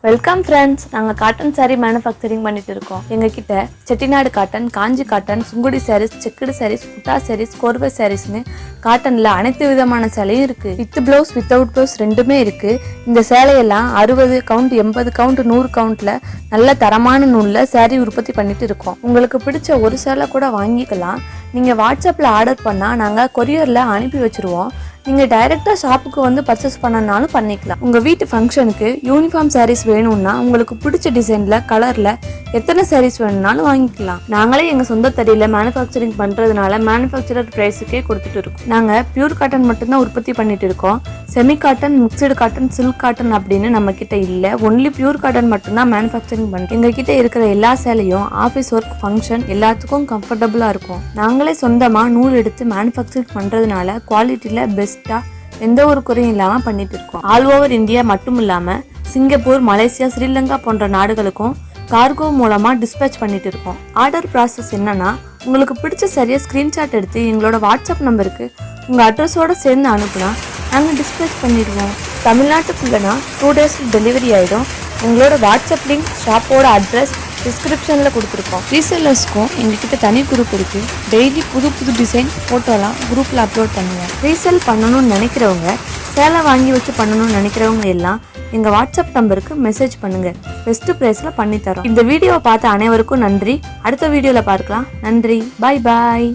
Welcome friends. நாங்கள் cotton sari manufacturing பண்ணிட்டு இருக்கோம். எங்ககிட்ட செட்டிநாடு காட்டன், காஞ்சி காட்டன், சுங்குடி சாரீஸ், செக்குடு சாரீஸ், புட்டா சாரீஸ், கோர்வை சாரீஸ்னு காட்டன்ல அனைத்து விதமான சேலையும் இருக்கு. வித் பிளவுஸ் வித்தவுட் பிளவுஸ் ரெண்டுமே இருக்கு. இந்த சேலையெல்லாம் 60 கவுண்ட், 80 கவுண்ட், 100 கவுண்ட்ல நல்ல தரமான நூல்ல சாரீ உற்பத்தி பண்ணிட்டு இருக்கோம். உங்களுக்கு பிடிச்ச ஒரு சேலை கூட வாங்கிக்கலாம். நீங்க வாட்ஸ்அப்ல ஆர்டர் பண்ணா நாங்க கொரியர்ல அனுப்பி வச்சிருவோம். நீங்க டைரக்டா ஷாப்புக்கு வந்து பர்ச்சேஸ் பண்ணனாலும் பண்ணிக்கலாம். உங்க வீட்டு ஃபங்க்ஷனுக்கு யூனிஃபார்ம் சாரீஸ் வேணும்னா உங்களுக்கு பிடிச்ச டிசைன்ல, கலர்ல எத்தனை சாரீஸ் வேணும்னாலும் வாங்கிக்கலாம். நாங்களே எங்க சொந்த தறியில மேனுஃபேக்சரிங் பண்றதுனால மேனுஃபேக்சரர் பிரைஸுக்கே கொடுத்துட்டு இருக்கோம். நாங்க பியூர் காட்டன் மட்டும்தான் உற்பத்தி பண்ணிட்டு இருக்கோம். Semi cotton, mixed cotton, silk cotton அப்படின்னு நம்ம கிட்ட இல்ல. ஒன்லி பியூர் காட்டன் மட்டும்தான் மேனுஃபேக்சரிங் பண்றோம். எங்க கிட்ட இருக்கிற எல்லா சேலையும் ஆபீஸ் ஒர்க், ஃபங்க்ஷன் எல்லாத்துக்கும் கம்ஃபர்டபுளா இருக்கும். நாங்களே சொந்தமா நூல் எடுத்து மேனுஃபேக்சரிங் பண்றதுனால குவாலிட்டியில பெஸ்டா எந்த ஒரு குறையும் இல்லாம பண்ணிட்டு இருக்கோம். ஆல் ஓவர் இந்தியா மட்டும் இல்லாம சிங்கப்பூர், மலேசியா, ஸ்ரீலங்கா போன்ற நாடுகளுக்கும் கார்கோ மூலமா டிஸ்பேச் பண்ணிட்டு இருக்கோம். ஆர்டர் ப்ராசஸ் என்னன்னா, உங்களுக்கு பிடிச்ச சரியா ஸ்கிரீன்ஷாட் எடுத்து எங்களோட வாட்ஸ்அப் நம்பருக்கு உங்க அட்ரஸோட சேர்ந்து அனுப்புனா நாங்க டிஸ்பேச் பண்ணிடுவோம். தமிழ்நாட்டுக்குள்ளனா 2 days டெலிவரி ஆயிடும். எங்களோட வாட்ஸ்அப் லிங்க், ஷாப்போட அட்ரஸ் டிஸ்கிரிப்ஷனில் கொடுத்துருக்கோம். ரீசெல்லர்ஸ்க்கும் எங்ககிட்ட தனி குரூப் இருக்கு. டெய்லி புது புது டிசைன் ஃபோட்டோலாம் குரூப்பில் அப்லோட் பண்ணுவோம். ரீசெல் பண்ணணும்னு நினைக்கிறவங்க, சேலை வாங்கி வச்சு பண்ணணும்னு நினைக்கிறவங்க எல்லாம் எங்கள் வாட்ஸ்அப் நம்பருக்கு மெசேஜ் பண்ணுங்க. பெஸ்ட் ப்ரைஸில் பண்ணித்தரோம். இந்த வீடியோவை பார்த்த அனைவருக்கும் நன்றி. அடுத்த வீடியோவில் பார்க்கலாம். நன்றி. பாய் பாய்.